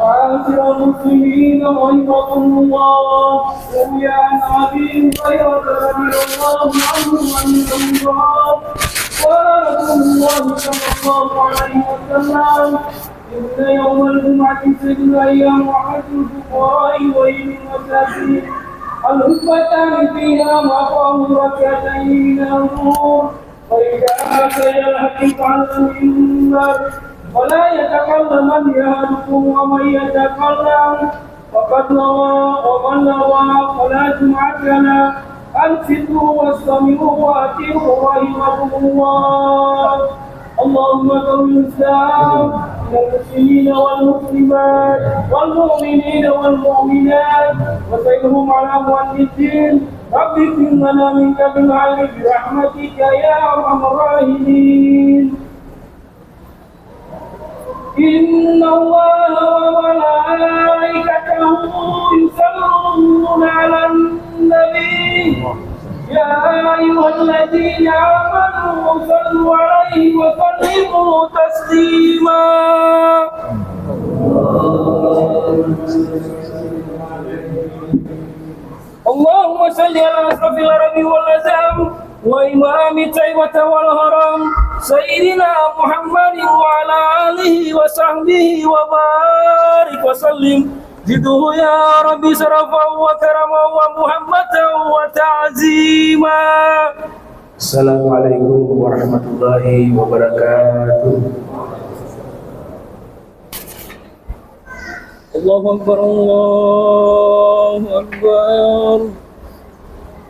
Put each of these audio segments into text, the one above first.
معاشر المسلمين رحمكم الله، روي عن أبي هريرة رضي الله عنه أن الله قال رسول الله صلى الله عليه وسلم: إن يوم الجمعة سيد الأيام وحج الفقراء وإلى المساكين، الخطبتان فيها مقام ركعتين من الظهر، فإذا أتى الحديث عن المنبر ولا يتكلم من يهدكم ومن يتكلم فقد روى ومن روى فلا جمعة لنا. أنصتوا واستمعوا وأطيعوا رحمكم الله. اللهم قوي الإسلام من المسلمين والمسلمات والمؤمنين والمؤمنات وسيرهم على أموال الدين. رب اغفر لنا منك بالعلم برحمتك يا أرحم الراحمين. إن الله وملائكته يصلون على النبي يا أيها الذين آمنوا صلوا عليه وسلموا تسليما. اللهم صل على أشرف العرب والأعجم وإمام طيبة والهرم سيدنا محمد وعلى آله وصحبه وبارك وسلم. زده يا رب شرفا وكرما ومحمدا وتعزيما. Assalamualaikum warahmatullahi wabarakatuh. Allahu Akbar, Allahu Akbar,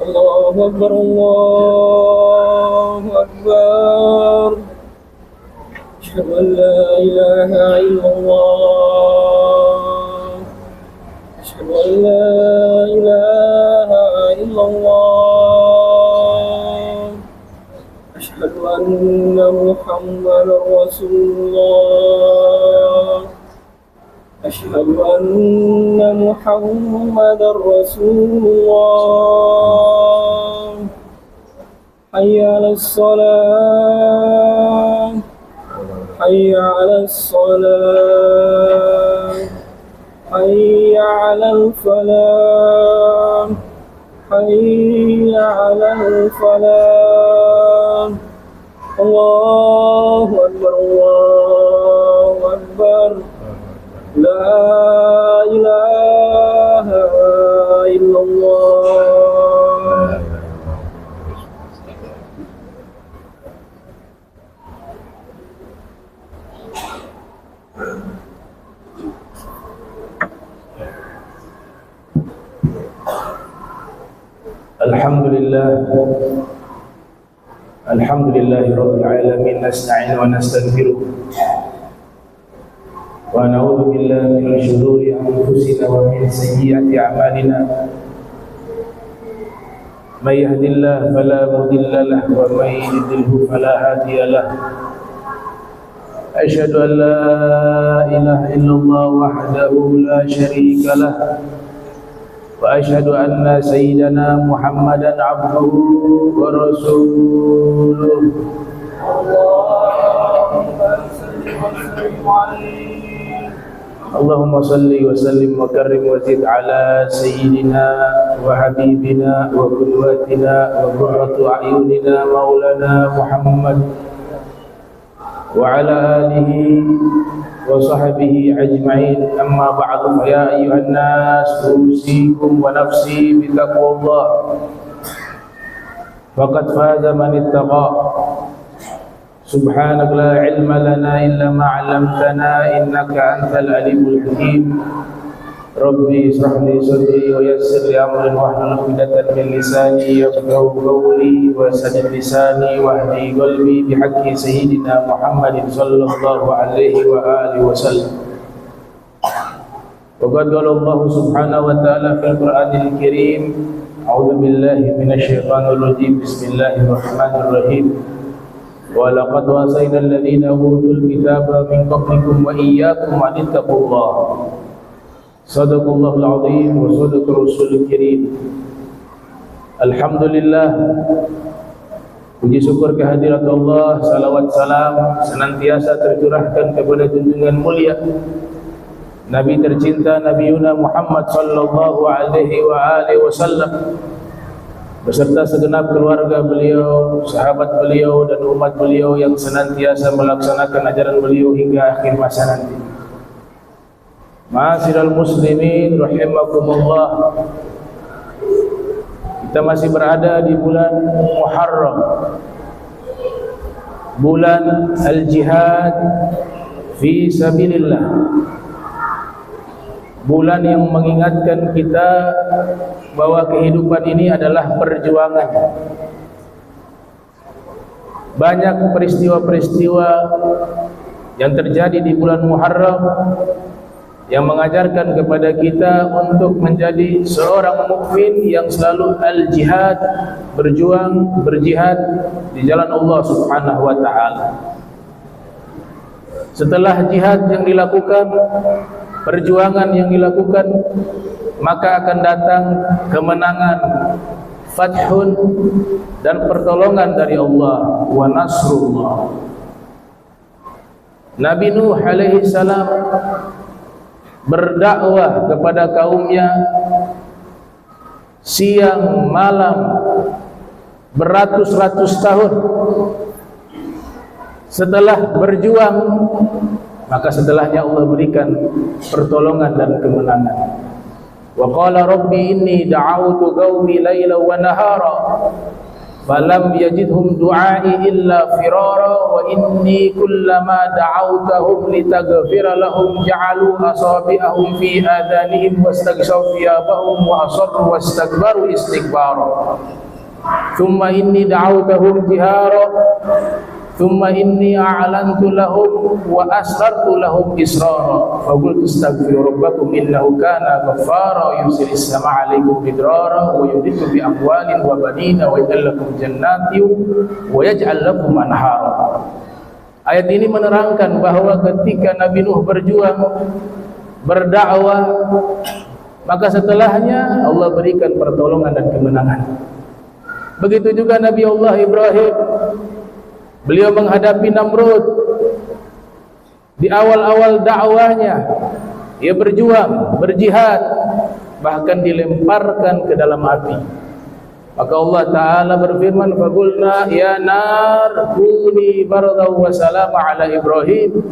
Allahu Akbar, Allahu Akbar. Asyhadu an la ilaha illallah, asyhadu an la ilaha illallah, asyhadu anna Muhammadar Rasulullah, asyhadu anna Muhammadar Rasulullah. Hayya 'alas shalah, hayya 'alas shalah, hayya 'alal falah, hayya 'alal falah. Allahu Akbar, Allahu Akbar. La ilaha illallah. Alhamdulillahi rabbil alamin, nasta'inu wa nastaghfiruh wa na'udzu billahi min shururi anfusina wa min sayyiati a'malina. May yahdihillahu fala mudilla lahu wa may yudlilhu fala hadiya lahu. Asyhadu an la ilaha illallah wahdahu la syarika lahu wa asyhadu anna sayyidana Muhammadan abduhu wa rasuluh. Allahumma salli wa sallim wa karrim wa zid ala sayyidina wa habibina wa qudwatina wa qurratu a'yunina maulana Muhammad wa ala alihi wa sahbihi ajma'in. Amma ba'du, fa ya ayyuhan nas usikum wa nafsi bi taqwallah faqad faza man ittaqa. Subhanak la ilma lana illa ma 'allamtana innaka antal alimul hakim. Rabbi israh li sadri wa yassir li amri wahlul 'uqdatan min lisani yafqahu qawli wa saddid lisani wahdi qalbi bihaqqi sayyidina Muhammadin sallallahu alaihi wa alihi wasallam. Wa qad qala Allah subhanahu wa ta'ala fil Qur'anil Karim, a'udzu billahi minasy syaithanir rajim, bismillahirrahmanirrahim. Wa laqad wasayna alladhina utul kitaba min qablikum wa iyyakum an ittaqullah. Sadaqallahul azim wa sadaqa rasulul karim. Alhamdulillah, puji syukur kehadirat Allah, salawat salam senantiasa tercurahkan kepada junjungan mulia Nabi tercinta Nabi Yuna Muhammad sallallahu alaihi wasallam beserta segenap keluarga beliau, sahabat beliau dan umat beliau yang senantiasa melaksanakan ajaran beliau hingga akhir masa nanti. Ma'asyiral muslimin rahimakumullah. Kita masih berada di bulan Muharram, bulan al-jihad fi sabilillah, bulan yang mengingatkan kita bahwa kehidupan ini adalah perjuangan. Banyak peristiwa-peristiwa yang terjadi di bulan Muharram yang mengajarkan kepada kita untuk menjadi seorang mukmin yang selalu al-jihad, berjuang, berjihad di jalan Allah Subhanahu wa taala. Setelah jihad yang dilakukan, perjuangan yang dilakukan, maka akan datang kemenangan, fathun dan pertolongan dari Allah, wa nasrullah. Nabi Nuh alaihi salam berdakwah kepada kaumnya siang malam beratus-ratus tahun. Setelah berjuang, maka setelahnya Allah berikan pertolongan dan kemenangan. Wa qala rabbi inni da'awtu qaumi laila wa nahara falam yajidhum du'ai illa firara wa inni kullama da'awtahum litaghfira lahum ja'alu asabi'ahum fi adanihim wastaghshaw thiyabahum wa asarru wastakbaru istikbara thumma inni da'awtahum jihara thumma inni a'lantu lahum wa asrartu lahum israra fa qultu astaghfiru rabbakum innahu kana ghaffara yursilis samaa'a 'alaikum midrara wa yumdidukum bi amwalin wa banina wa yaj'al lakum jannatin wa yaj'al lakum anhara. Ayat ini menerangkan bahwa ketika Nabi Nuh berjuang, berdakwah, maka setelahnya Allah berikan pertolongan dan kemenangan. Begitu juga Nabi Allah Ibrahim, beliau menghadapi Namrud. Di awal-awal dakwahnya, ia berjuang, berjihad, bahkan dilemparkan ke dalam api. Maka Allah Ta'ala berfirman, faqulna ya nar kuni bardan wa salama ala Ibrahim.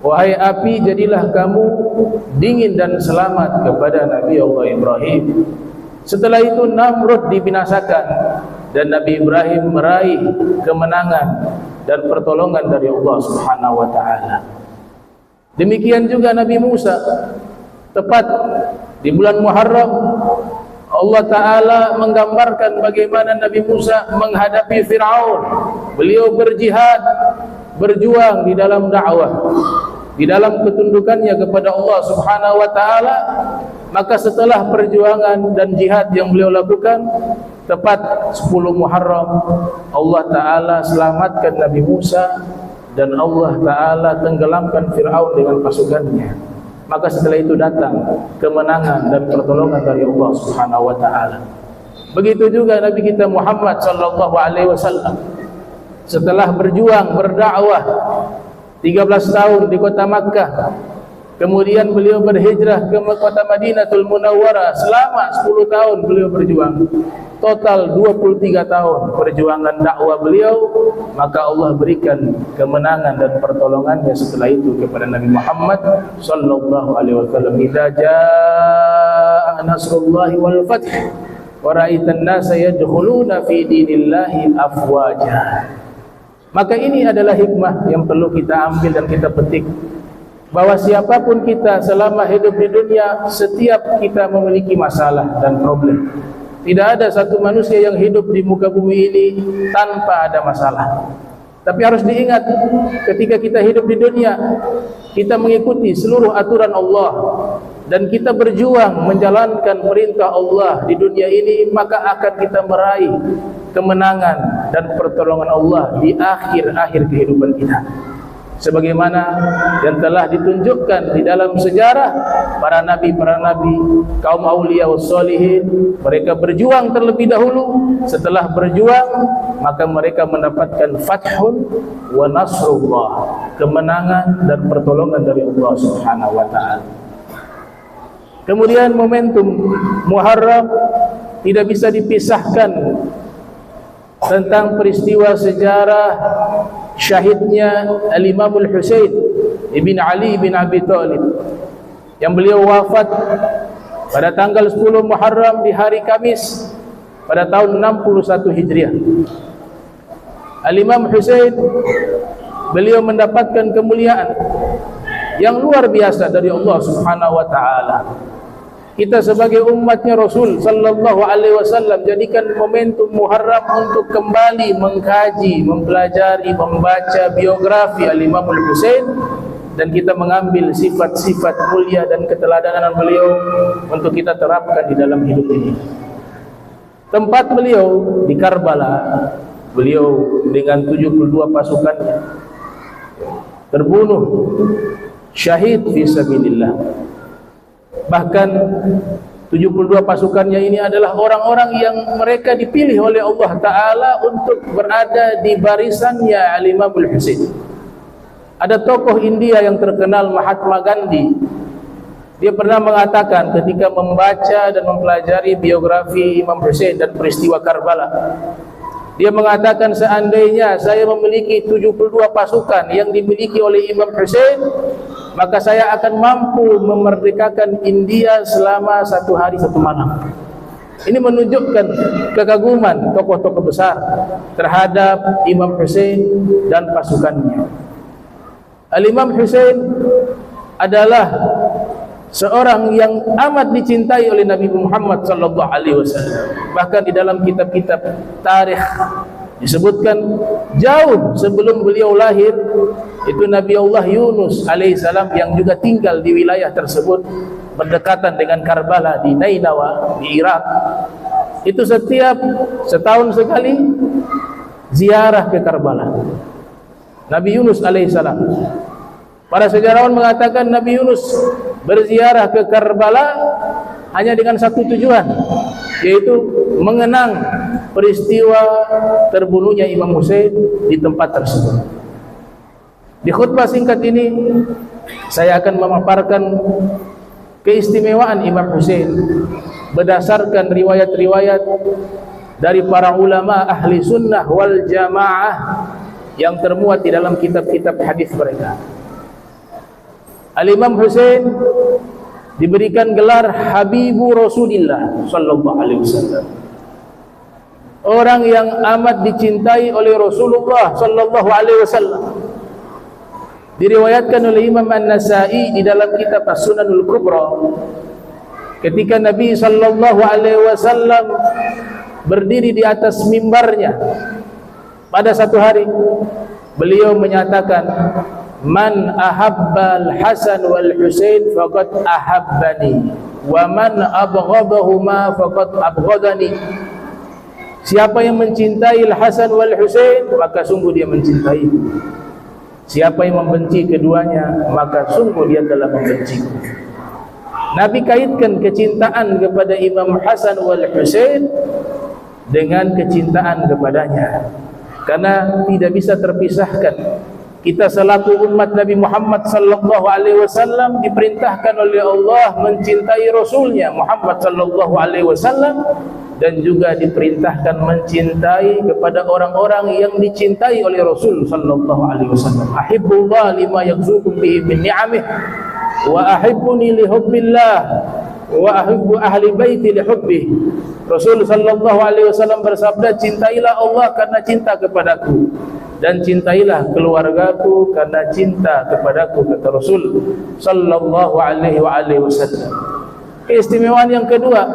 Wahai api, jadilah kamu dingin dan selamat kepada Nabi Allah Ibrahim. Setelah itu Namrud dibinasakan dan Nabi Ibrahim meraih kemenangan dan pertolongan dari Allah Subhanahu wa taala. Demikian juga Nabi Musa, tepat di bulan Muharram Allah taala menggambarkan bagaimana Nabi Musa menghadapi Firaun. Beliau berjihad, berjuang di dalam dakwah, di dalam ketundukannya kepada Allah Subhanahu wa taala. Maka setelah perjuangan dan jihad yang beliau lakukan, tepat 10 Muharram, Allah Ta'ala selamatkan Nabi Musa dan Allah Ta'ala tenggelamkan Fir'aun dengan pasukannya. Maka setelah itu datang kemenangan dan pertolongan dari Allah Subhanahu wa Ta'ala. Begitu juga Nabi kita Muhammad sallallahu alaihi wasallam, setelah berjuang, berdakwah 13 tahun di kota Makkah, kemudian beliau berhijrah ke kota Madinatul Munawwarah. Selama 10 tahun beliau berjuang. Total 23 tahun perjuangan dakwah beliau. Maka Allah berikan kemenangan dan pertolongannya setelah itu kepada Nabi Muhammad sallallahu alaihi wasallam. Idza jaa nasrullahi wal fath wa ra'aitan nasa yadkhuluna fi dinillahi afwaja. Maka ini adalah hikmah yang perlu kita ambil dan kita petik, bahwa siapapun kita selama hidup di dunia, setiap kita memiliki masalah dan problem. Tidak ada satu manusia yang hidup di muka bumi ini tanpa ada masalah. Tapi harus diingat, ketika kita hidup di dunia, kita mengikuti seluruh aturan Allah dan kita berjuang menjalankan perintah Allah di dunia ini, maka akan kita meraih kemenangan dan pertolongan Allah di akhir-akhir kehidupan kita. Sebagaimana yang telah ditunjukkan di dalam sejarah para nabi, kaum aulia wassalihin, mereka berjuang terlebih dahulu. Setelah berjuang, maka mereka mendapatkan fathun wa nasrullah, kemenangan dan pertolongan dari Allah Subhanahu wa taala. Kemudian momentum Muharram tidak bisa dipisahkan tentang peristiwa sejarah syahidnya Al-Imam Al-Husain ibn Ali bin Abi Thalib, yang beliau wafat pada tanggal 10 Muharram di hari Kamis pada tahun 61 Hijriah. Al-Imam Husain, beliau mendapatkan kemuliaan yang luar biasa dari Allah Subhanahu wa taala. Kita sebagai umatnya Rasul sallallahu alaihi wasallam jadikan momentum Muharram untuk kembali mengkaji, mempelajari, membaca biografi Al-Imam Al-Husain, dan kita mengambil sifat-sifat mulia dan keteladanan beliau untuk kita terapkan di dalam hidup ini. Tempat beliau di Karbala, beliau dengan 72 pasukannya terbunuh syahid fi sabilillah. Bahkan 72 pasukannya ini adalah orang-orang yang mereka dipilih oleh Allah Ta'ala untuk berada di barisannya Al-Imam Al-Husain. Ada tokoh India yang terkenal, Mahatma Gandhi. Dia pernah mengatakan ketika membaca dan mempelajari biografi Imam Husain dan peristiwa Karbala, dia mengatakan, seandainya saya memiliki 72 pasukan yang dimiliki oleh Imam Husain, maka saya akan mampu memerdekakan India selama 1 hari 1 malam. Ini menunjukkan kekaguman tokoh-tokoh besar terhadap Imam Husain dan pasukannya. Al-Imam Husain adalah seorang yang amat dicintai oleh Nabi Muhammad sallallahu alaihi wasallam. Bahkan di dalam kitab-kitab tarikh disebutkan jauh sebelum beliau lahir, itu Nabi Allah Yunus alaihissalam yang juga tinggal di wilayah tersebut berdekatan dengan Karbala di Nainawa di Irak, itu setiap setahun sekali ziarah ke Karbala. Nabi Yunus alaihissalam, para sejarawan mengatakan Nabi Yunus berziarah ke Karbala hanya dengan satu tujuan, yaitu mengenang peristiwa terbunuhnya Imam Husain di tempat tersebut. Di khutbah singkat ini saya akan memaparkan keistimewaan Imam Husain berdasarkan riwayat-riwayat dari para ulama ahli sunnah wal jamaah yang termuat di dalam kitab-kitab hadis mereka. Al-Imam Husain diberikan gelar Habibu Rasulillah sallallahu alaihi wasallam, orang yang amat dicintai oleh Rasulullah sallallahu alaihi wasallam. Diriwayatkan oleh Imam An-Nasa'i di dalam kitab As-Sunanul Kubra, ketika Nabi sallallahu alaihi wasallam berdiri di atas mimbarnya pada satu hari, beliau menyatakan, man ahabbal Hasan wal Husain faqad ahabbani wa man abghadahuma faqad abghadani. Siapa yang mencintai Al-Hasan wal Husain, maka sungguh dia mencintai. Siapa yang membenci keduanya, maka sungguh dia telah membenciku. Nabi kaitkan kecintaan kepada Imam Hasan wal Husain dengan kecintaan kepadanya, karena tidak bisa terpisahkan. Kita selaku umat Nabi Muhammad sallallahu alaihi wasallam diperintahkan oleh Allah mencintai Rasulnya Muhammad sallallahu alaihi wasallam, dan juga diperintahkan mencintai kepada orang-orang yang dicintai oleh Rasul sallallahu alaihi wasallam. Ahibbullah lima yaghzukum bihi min ni'amih wa ahibbuni li hubbillah wa ahibbu ahli baiti li hubbi. Rasul sallallahu alaihi wasallam bersabda, cintailah Allah karena cinta kepadaku, dan cintailah keluargaku karena cinta kepadaku, kata Rasul sallallahu alaihi wasallam. Keistimewaan yang kedua,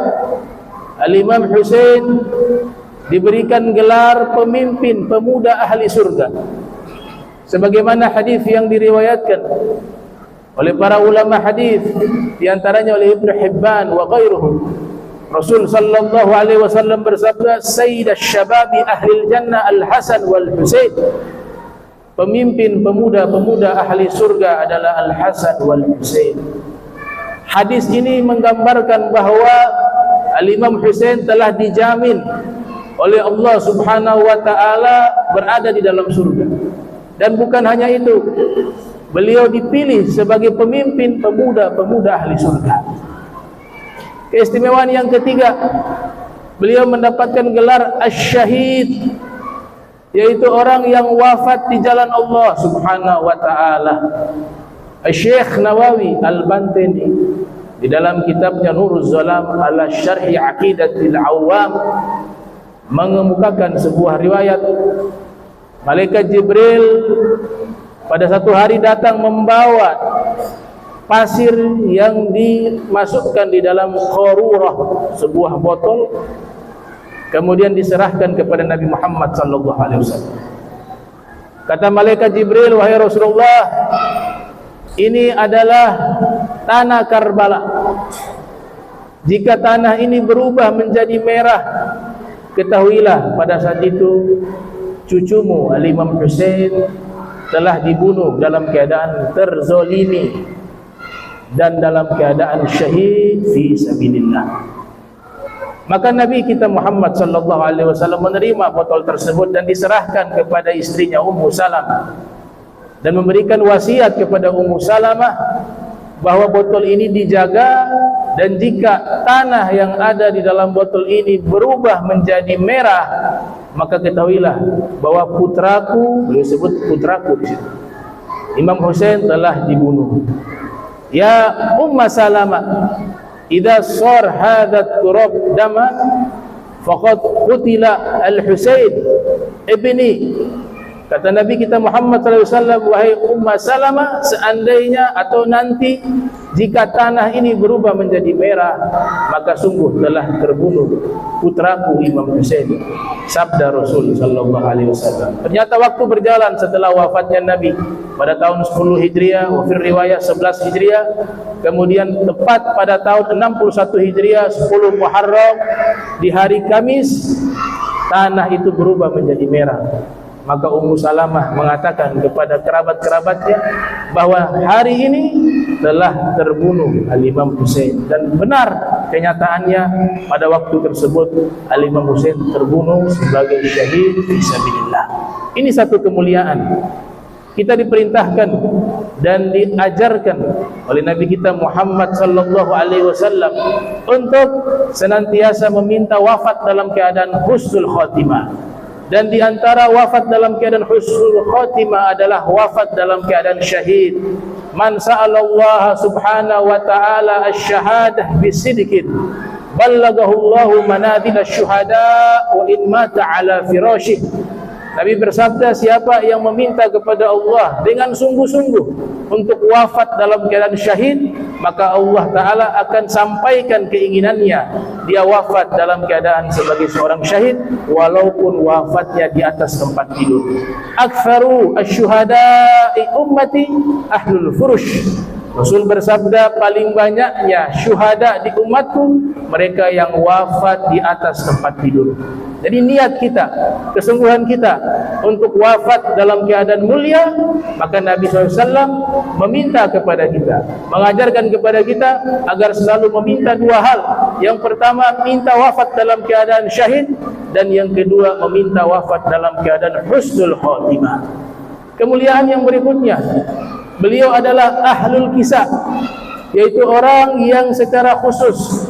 Al-Imam Husain diberikan gelar pemimpin pemuda ahli surga, sebagaimana hadis yang diriwayatkan oleh para ulama hadis, di antaranya oleh Ibnu Hibban wa ghairuhum. Rasul sallallahu alaihi wasallam bersabda, sayyidash syababi ahlil jannah Al-Hasan wal Husain. Pemimpin pemuda-pemuda ahli surga adalah Al-Hasan wal Husain. Hadis ini menggambarkan bahwa Al-Imam Husain telah dijamin oleh Allah Subhanahu wa taala berada di dalam surga. Dan bukan hanya itu, beliau dipilih sebagai pemimpin pemuda-pemuda ahli surga. Keistimewaan yang ketiga, beliau mendapatkan gelar Asy-Syahid, yaitu orang yang wafat di jalan Allah Subhanahu wa taala. Syekh Nawawi Al-Bantini di dalam kitabnya Nuruz Zalam ala Syarhi Aqidatil Awam mengemukakan sebuah riwayat malaikat Jibril pada satu hari datang membawa pasir yang dimasukkan di dalam qarurah, sebuah botol, kemudian diserahkan kepada Nabi Muhammad sallallahu alaihi wasallam. Kata malaikat Jibril, wahai Rasulullah, ini adalah tanah Karbala. Jika tanah ini berubah menjadi merah, ketahuilah pada saat itu cucumu Al-Imam Husain telah dibunuh dalam keadaan terzolimi dan dalam keadaan syahid fi sabilillah. Maka Nabi kita Muhammad sallallahu alaihi wasallam menerima botol tersebut dan diserahkan kepada istrinya Ummu Salamah, dan memberikan wasiat kepada Ummu Salamah bahwa botol ini dijaga, dan jika tanah yang ada di dalam botol ini berubah menjadi merah, maka ketahuilah bahwa putraku, beliau sebut putraku di situ, Imam Husain telah dibunuh. Ya Ummu Salamah, idza sar hadat turab dama faqad qutila al-Husain ibni. Kata Nabi kita Muhammad SAW, wahai Ummu Salamah, seandainya atau nanti jika tanah ini berubah menjadi merah, maka sungguh telah terbunuh putraku Imam Husain. Sabda Rasul sallallahu alaihi wasallam. Ternyata waktu berjalan setelah wafatnya Nabi pada tahun 10 Hijriah, wa fir riwayah 11 Hijriah, kemudian tepat pada tahun 61 Hijriah 10 Muharram di hari Kamis, tanah itu berubah menjadi merah. Maka Ummu Salamah mengatakan kepada kerabat-kerabatnya bahwa hari ini telah terbunuh Al-Imam Husain, dan benar kenyataannya pada waktu tersebut Al-Imam Husain terbunuh sebagai syahid fisabilillah. Ini satu kemuliaan. Kita diperintahkan dan diajarkan oleh Nabi kita Muhammad sallallahu alaihi wasallam untuk senantiasa meminta wafat dalam keadaan husnul khatimah. Dan di antara wafat dalam keadaan husnul khatimah adalah wafat dalam keadaan syahid. Man sa'alallaha subhanahu wa ta'ala asy-syahadah bisidqin ballaghahu Allahu manazil asy-syuhada wa in mata ala firasyih. Nabi bersabda, siapa yang meminta kepada Allah dengan sungguh-sungguh untuk wafat dalam keadaan syahid, maka Allah Ta'ala akan sampaikan keinginannya, dia wafat dalam keadaan sebagai seorang syahid walaupun wafatnya di atas tempat tidur. Aktsaru asy-syuhada'i ummati ahlul furush. Rasul bersabda, paling banyaknya syuhada di umatku mereka yang wafat di atas tempat tidur. Jadi niat kita, kesungguhan kita untuk wafat dalam keadaan mulia, maka Nabi SAW meminta kepada kita, mengajarkan kepada kita agar selalu meminta dua hal. Yang pertama, minta wafat dalam keadaan syahid, dan yang kedua, meminta wafat dalam keadaan husnul khatimah. Kemuliaan yang berikutnya, beliau adalah ahlul kisah, yaitu orang yang secara khusus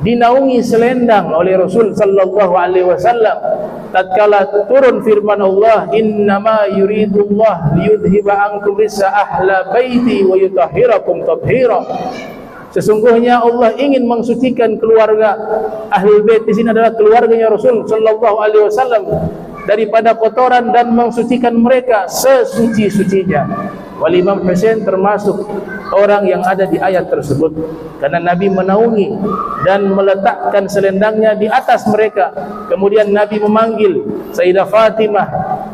dinaungi selendang oleh Rasul sallallahu alaihi wasallam tatkala turun firman Allah, innama yuridullah liyudhiba ankum risa ahla baiti wa yutahhirakum tathira. Sesungguhnya Allah ingin mensucikan keluarga Ahlul Bait, di sini adalah keluarganya Rasul sallallahu alaihi wasallam, daripada kotoran dan mensucikan mereka sesuci-sucinya. Wal Imam Husain termasuk orang yang ada di ayat tersebut, karena Nabi menaungi dan meletakkan selendangnya di atas mereka. Kemudian Nabi memanggil Sayyidah Fatimah,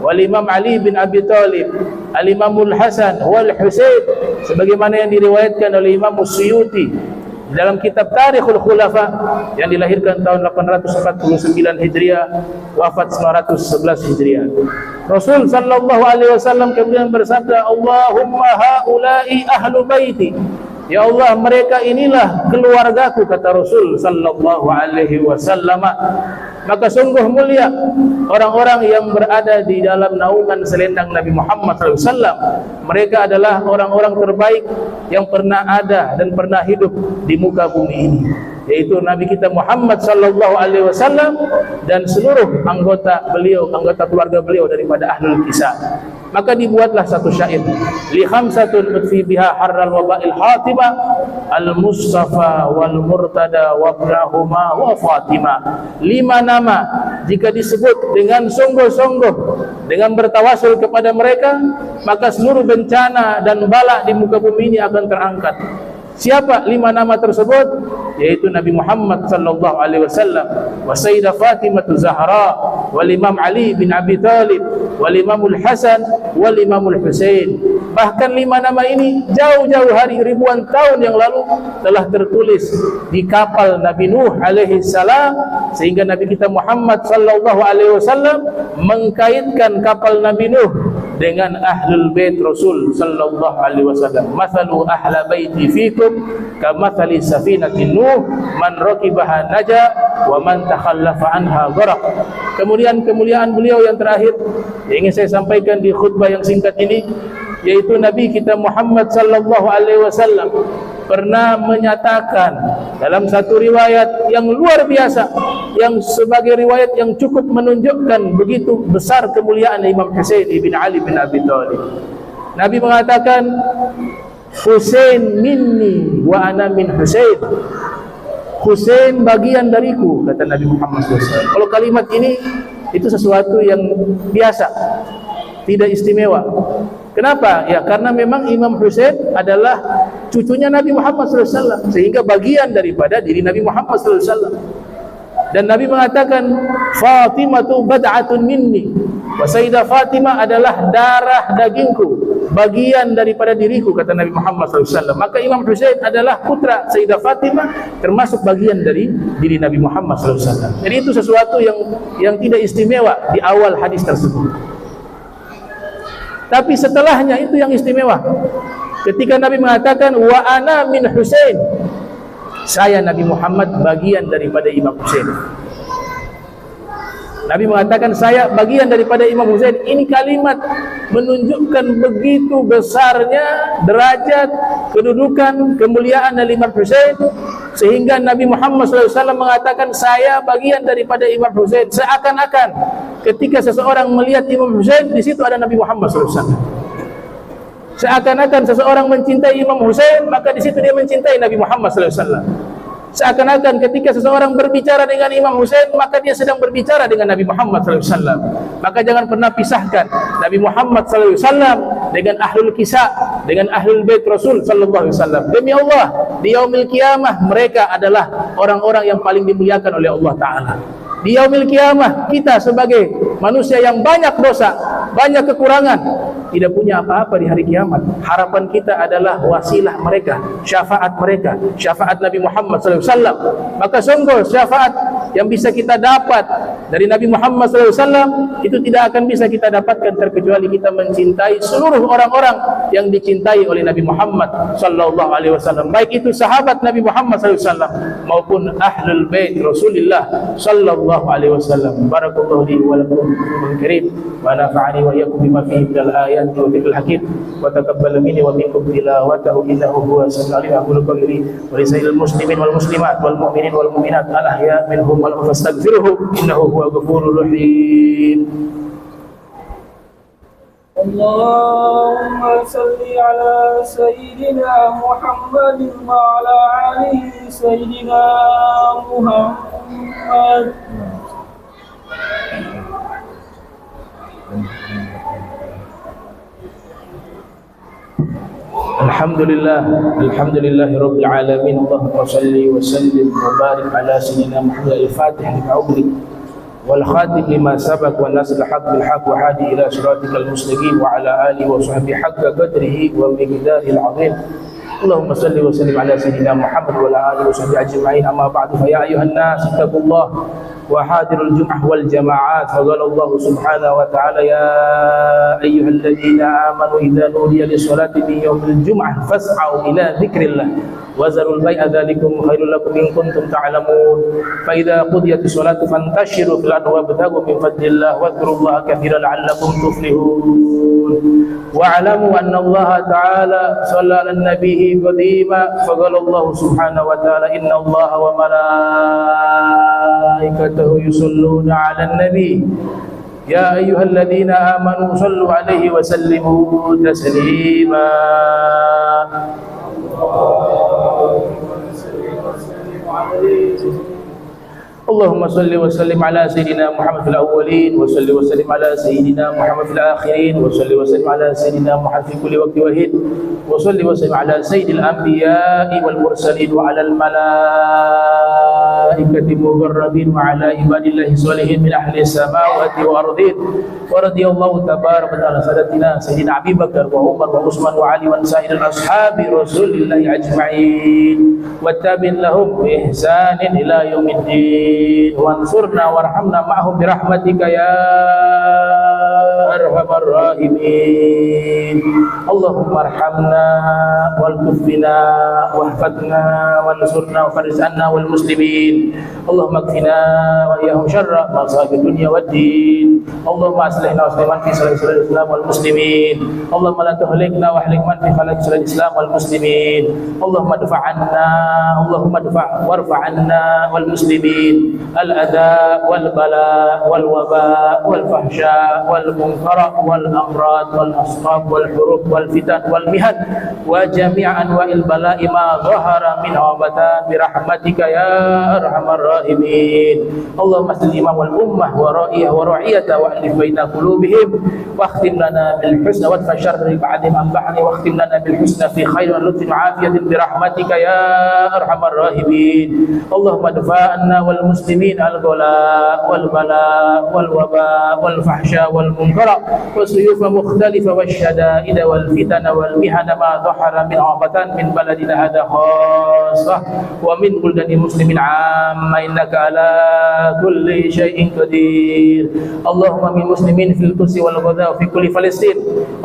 wal Imam Ali bin Abi Thalib, Al-Imamul Hasan wal Husain, sebagaimana yang diriwayatkan oleh Imam Suyuti dalam kitab Tarikhul Khulafa, yang dilahirkan tahun 849 Hijriah, wafat 911 Hijriah. Rasul sallallahu alaihi wasallam kemudian bersabda, Allahumma haula'i ahlu baiti. Ya Allah, mereka inilah keluargaku, kata Rasul sallallahu alaihi wasallam. Maka sungguh mulia orang-orang yang berada di dalam naungan selendang Nabi Muhammad SAW. Mereka adalah orang-orang terbaik yang pernah ada dan pernah hidup di muka bumi ini. yaitu Nabi kita Muhammad sallallahu alaihi wasallam dan seluruh anggota keluarga beliau daripada ahlul kisah. Maka dibuatlah satu syair, li khamsatun utfi biha harral wabail hatima al-mustafa wal murtada wa ibnahuma wa fatima. 5 nama jika disebut dengan sungguh-sungguh, dengan bertawasul kepada mereka, maka seluruh bencana dan bala di muka bumi ini akan terangkat. Siapa 5 nama tersebut? Yaitu Nabi Muhammad sallallahu alaihi wasallam, wa Sayyidah Fatimah Zahra, wal Imam Ali bin Abi Thalib, wal Imamul Hasan, wal Imamul Husain. Bahkan 5 nama ini jauh-jauh hari, ribuan tahun yang lalu telah tertulis di kapal Nabi Nuh alaihi salam, sehingga Nabi kita Muhammad sallallahu alaihi wasallam mengkaitkan kapal Nabi Nuh dengan ahlul bait Rasul sallallahu alaihi wasallam. Mathalu ahla baiti fikum kamathali safinatin Nuh, man rakibaha naja wa man takhallafa anha gharaq. Kemudian kemuliaan beliau yang terakhir yang ingin saya sampaikan di khutbah yang singkat ini, yaitu Nabi kita Muhammad sallallahu alaihi wasallam pernah menyatakan dalam satu riwayat yang luar biasa, yang sebagai riwayat yang cukup menunjukkan begitu besar kemuliaan Imam Husain ibn Ali bin Abi Thalib. Nabi mengatakan, Husain minni wa ana min Husain. Husain bagian dariku, kata Nabi Muhammad SAW. Kalau kalimat ini itu sesuatu yang biasa, tidak istimewa. Kenapa? Ya karena memang Imam Husain adalah cucunya Nabi Muhammad SAW, sehingga bagian daripada diri Nabi Muhammad SAW. Dan Nabi mengatakan, Fatimatu bad'atun minni, wa Sayyidah Fatimah adalah darah dagingku, bagian daripada diriku, kata Nabi Muhammad SAW. Maka Imam Husain adalah putra Sayyidah Fatimah, termasuk bagian dari diri Nabi Muhammad SAW. Jadi itu sesuatu yang tidak istimewa di awal hadis tersebut. Tapi setelahnya itu yang istimewa. Ketika Nabi mengatakan, wa ana min Husain, saya Nabi Muhammad bagian daripada Imam Husain. Nabi mengatakan saya bagian daripada Imam Husain. Ini kalimat menunjukkan begitu besarnya derajat, kedudukan, kemuliaan dari Imam Husain, sehingga Nabi Muhammad SAW mengatakan saya bagian daripada Imam Husain. Seakan-akan ketika seseorang melihat Imam Husain, di situ ada Nabi Muhammad SAW. Seakan-akan seseorang mencintai Imam Husain, maka di situ dia mencintai Nabi Muhammad SAW. Seakan-akan ketika seseorang berbicara dengan Imam Husain, maka dia sedang berbicara dengan Nabi Muhammad SAW. Maka jangan pernah pisahkan Nabi Muhammad SAW dengan ahlul kisah, dengan ahlul bait Rasul SAW. Demi Allah, di yaumil qiyamah mereka adalah orang-orang yang paling dimuliakan oleh Allah Ta'ala. Di yaumil qiyamah kita sebagai manusia yang banyak dosa, banyak kekurangan, tidak punya apa-apa di hari kiamat. Harapan kita adalah wasilah mereka, syafaat mereka, syafaat Nabi Muhammad SAW. Maka sungguh syafaat yang bisa kita dapat dari Nabi Muhammad SAW itu tidak akan bisa kita dapatkan terkecuali kita mencintai seluruh orang-orang yang dicintai oleh Nabi Muhammad SAW, baik itu sahabat Nabi Muhammad SAW maupun ahlul bait Rasulullah sallallahu alaihi wasallam. Barakallahu li wa lakum bil karim wa nafa'ani wa iyyakum bima fihi minal ayati wa dhikril hakim wa taqabbal minni wa minkum tilawatahu innahu huwas samiul alim. Aqulu qawli wa lisa'il muslimin wal muslimat wal mu'minin wal mu'minat al ahya minhum wal fastaghfiruhu innahu huwal ghafurur rahim. Allahumma salli ala Sayyidina Muhammadin wa ala alihi Sayyidina Muhammad. Alhamdulillah, alhamdulillahi rabbil alamin. Allahumma salli wa sallim wa barik ala Sayyidina Muhammad al-Fatih li wal khatim lima sabaq wa nasr al-haq bil haq wa hadi ila siratikal mustaqim wa ala alihi wa sahbihi haqqa qadrihi wa miqdarihi al-azim. Allahumma salli wa sallim ala Sayyidina Muhammad wa ala alihi wa sahbihi ajma'in. Amma ba'du, fa ya ayuhan nas ittaqullah وحاضر الجمعة والجماعات. فقال الله سبحانه وتعالى يا أيها الذين آمنوا إذا نودي للصلاة من يوم الجمعة فاسعوا إلى ذكر الله وذروا البيع ذلكم خير لكم إن كنتم تعلمون فإذا قضيت الصلاة فانتشروا في الأرض وابتغوا من فضل الله واذكروا الله كثيرا لعلكم تفلحون واعلموا أن الله تعالى صلى على النبي قديما فقال الله سبحانه وتعالى إن الله وملائكته يصلون على النبي يا أيها الذين آمنوا صلوا عليه وسلموا تسليما. اللهم صل وسلم على سيدنا محمد في الأولين وصل وسلم على سيدنا محمد في الآخرين وصل وسلم على سيدنا محمد في كل وقت وحيد وصل وسلم على سيد الأنبياء والمرسلين وعلى الملائكة المقربين وعلى عباد الله الصالحين من أهل السماوات والأرضين ورضي الله تبارك وتعالى سادتنا سيدنا أبي بكر وعمر وعثمان وعلي وسائر الأصحاب رسول الله أجمعين والتابعين لهم بإحسان إلى يوم الدين وانصرنا وارحمنا معهم برحمتك يا أرحم الراحمين. اللهم ارحمنا والطف بنا واحفظنا وانصرنا وفرج عنا والمسلمين. اللهم اكفنا وإياهم شر مصائب الدنيا والدين. اللهم اصلحنا واصلح من في صلاح الإسلام والمسلمين. اللهم لا تهلكنا واهلك من في خلق صلاح الإسلام والمسلمين. اللهم ادفع عنا وارفع عنا والمسلمين الأذى والبلاء والوباء والفحشاء والمنكر والأمراض والأسقام والحروب والفتن والمهن وجميع أنواع البلاء ما ظهر منها وبطن برحمتك يا أرحم الراحمين. اللهم اهد الإمام والأمة ورعيته وألف بين قلوبهم واختم لنا بالحسنى وادفع شر بعدهم عن بعد واختم لنا بالحسنى في خير ولطف وعافية برحمتك يا أرحم الراحمين. اللهم ادفع عنا والمسلمين الغلاء والبلاء والوباء والفحشاء والمنكر والسيوف مختلفة والشدائد والفتن والمحن ما ظهر من وبطن من بلدنا هذا خاصة ومن بلدان المسلمين عامة إنك على كل شيء قدير. اللهم من المسلمين في القدس والغزة وفي كل فلسطين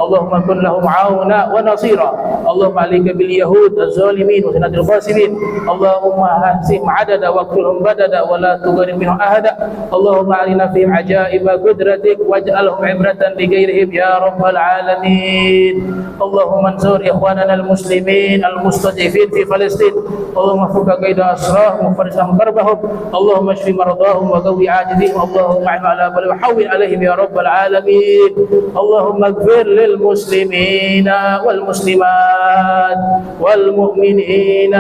اللهم كن لهم عونا ونصيرا. اللهم عليك باليهود الظالمين وزناد الفاسدين. اللهم احصهم عددا واقتلهم بددا ولا تغادر منهم أحدا. اللهم أرنا فيهم عجائب قدرتك واجعلهم عبرة لغيرهم يا رب العالمين. اللهم انصر إخواننا المسلمين المستضعفين في فلسطين. اللهم فك كيد أسراهم وفرج عنهم كربهم. اللهم اشف مرضاهم وقوي عاجزهم. اللهم اعن على بل وحول عليهم يا رب العالمين. اللهم اغفر للمسلمين والمسلمات والمؤمنين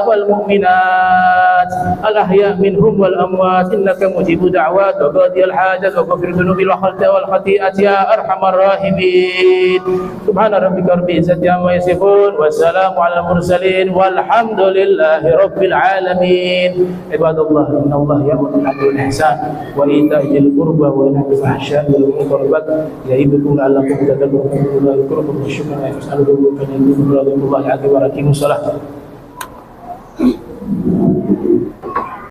والمؤمنات الأحياء منهم والأموات إنك مجيب دعوات وقاضي الحاجات وغفر الذنوب والخطيئات يا أرحم الراحمين. سبحان ربك رب العزة عما يصفون والسلام على المرسلين والحمد لله رب العالمين. عباد الله إن الله يأمر بالعدل والإحسان وإيتاء ذي القربى وينهى عن الفحشاء والمنكر والبغي يعظكم لعلكم تذكرون. اذكركم وشكرا فاسألوا فإن الله العظيم. وأقيموا الصلاة.